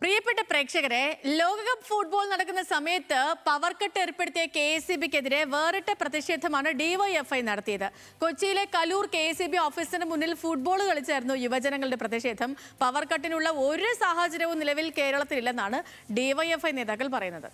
പ്രിയപ്പെട്ട പ്രേക്ഷകരെ, ലോകകപ്പ് ഫുട്ബോൾ നടക്കുന്ന സമയത്ത് പവർ കട്ട് ഏർപ്പെടുത്തിയ KSEBിക്കെതിരെ വേറിട്ട പ്രതിഷേധമാണ് DYFI നടത്തിയത്. കൊച്ചിയിലെ കലൂർ KSEB ഓഫീസിന് മുന്നിൽ ഫുട്ബോൾ കളിച്ചായിരുന്നു യുവജനങ്ങളുടെ പ്രതിഷേധം. പവർ കട്ടിനുള്ള ഒരു സാഹചര്യവും നിലവിൽ കേരളത്തിലില്ലെന്നാണ് DYFI നേതാക്കൾ പറയുന്നത്.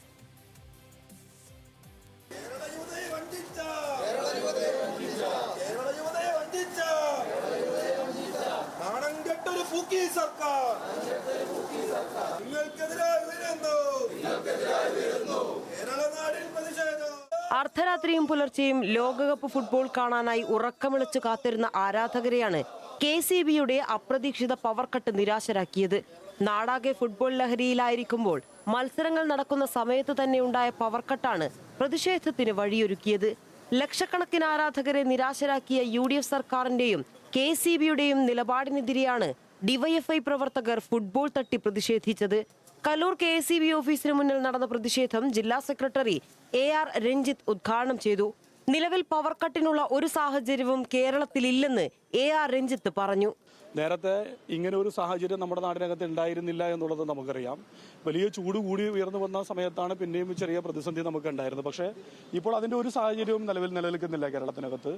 അർദ്ധരാത്രിയും പുലർച്ചെയും ലോകകപ്പ് ഫുട്ബോൾ കാണാനായി ഉറക്കമിളച്ചു കാത്തിരുന്ന ആരാധകരെയാണ് KCBയുടെ അപ്രതീക്ഷിത പവർ കട്ട് നിരാശരാക്കിയത്. നാടാകെ ഫുട്ബോൾ ലഹരിയിലായിരിക്കുമ്പോൾ മത്സരങ്ങൾ നടക്കുന്ന സമയത്ത് തന്നെ ഉണ്ടായ പവർ കട്ടാണ് പ്രതിഷേധത്തിന് വഴിയൊരുക്കിയത്. ലക്ഷക്കണക്കിന് ആരാധകരെ നിരാശരാക്കിയ UDF സർക്കാരിന്റെയും KCBയുടെയും നിലപാടിനെതിരെയാണ് DYFI പ്രവർത്തകർ ഫുട്ബോൾ തട്ടി പ്രതിഷേധിച്ചത്. കലൂർ KCB ഓഫീസിന് മുന്നിൽ നടന്ന പ്രതിഷേധം ജില്ലാ സെക്രട്ടറി AR രഞ്ജിത്ത് ഉദ്ഘാടനം ചെയ്തു. നിലവിൽ പവർ കട്ടിനുള്ള ഒരു സാഹചര്യവും കേരളത്തിലില്ലെന്ന് AR രഞ്ജിത്ത് പറഞ്ഞു. നേരത്തെ ഇങ്ങനെ ഒരു സാഹചര്യം നമ്മുടെ നാടിനകത്ത് ഉണ്ടായിരുന്നില്ല എന്നുള്ളത് നമുക്കറിയാം. വലിയ ചൂട് കൂടി ഉയർന്നു വന്ന സമയത്താണ് പിന്നെയും ചെറിയ പ്രതിസന്ധി നമുക്ക് ഉണ്ടായിരുന്നത്. പക്ഷേ ഇപ്പോൾ അതിൻ്റെ ഒരു സാഹചര്യവും നിലനിൽക്കുന്നില്ല കേരളത്തിനകത്ത്.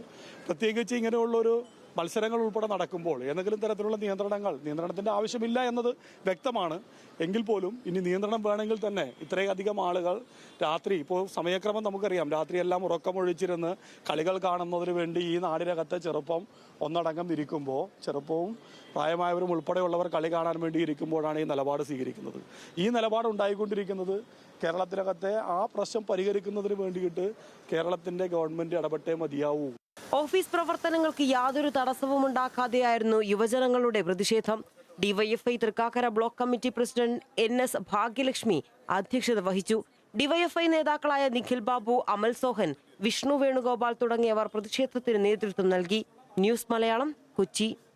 പ്രത്യേകിച്ച് ഇങ്ങനെയുള്ളൊരു മത്സരങ്ങൾ ഉൾപ്പെടെ നടക്കുമ്പോൾ ഏതെങ്കിലും തരത്തിലുള്ള നിയന്ത്രണത്തിന്റെ ആവശ്യമില്ല എന്നത് വ്യക്തമാണ്. എങ്കിൽ പോലും ഇനി നിയന്ത്രണം വേണമെങ്കിൽ തന്നെ ഇത്രയധികം ആളുകൾ രാത്രി, ഇപ്പോൾ സമയക്രമം നമുക്കറിയാം, രാത്രിയെല്ലാം ഉറക്കമൊഴിച്ചിരുന്ന് കളികൾ കാണുന്നതിന് വേണ്ടി ഈ നാടിനകത്ത് ചെറുപ്പം ഒന്നടങ്കം ഇരിക്കുമ്പോൾ, ചെറുപ്പവും പ്രായമായവരും ഉൾപ്പെടെയുള്ളവർ കളി കാണാൻ വേണ്ടി ഇരിക്കുമ്പോഴാണ് ഈ നിലപാട് സ്വീകരിക്കുന്നത്. ഈ നിലപാട് ഉണ്ടായിക്കൊണ്ടിരിക്കുന്നത് കേരളത്തിനകത്തെ ആ പ്രശ്നം പരിഹരിക്കുന്നതിന് വേണ്ടിയിട്ട് കേരളത്തിന്റെ ഗവൺമെന്റ് ഇടപെട്ടേ മതിയാവൂ. ഓഫീസ് പ്രവർത്തനങ്ങൾക്ക് യാതൊരു തടസ്സവും ഉണ്ടാക്കാതെയായിരുന്നു യുവജനങ്ങളുടെ പ്രതിഷേധം. DYFI Thrikkakara block committee president NS Bhagyalakshmi അധ്യക്ഷത വഹിച്ചു. DYFI നേതാക്കളായ നിഖിൽ ബാബു, അമൽ സോഹൻ, വിഷ്ണു വേണുഗോപാൽ തുടങ്ങിയവർ പ്രതിഷേധത്തിന് നേതൃത്വം നൽകി. ന്യൂസ് മലയാളം, കൊച്ചി.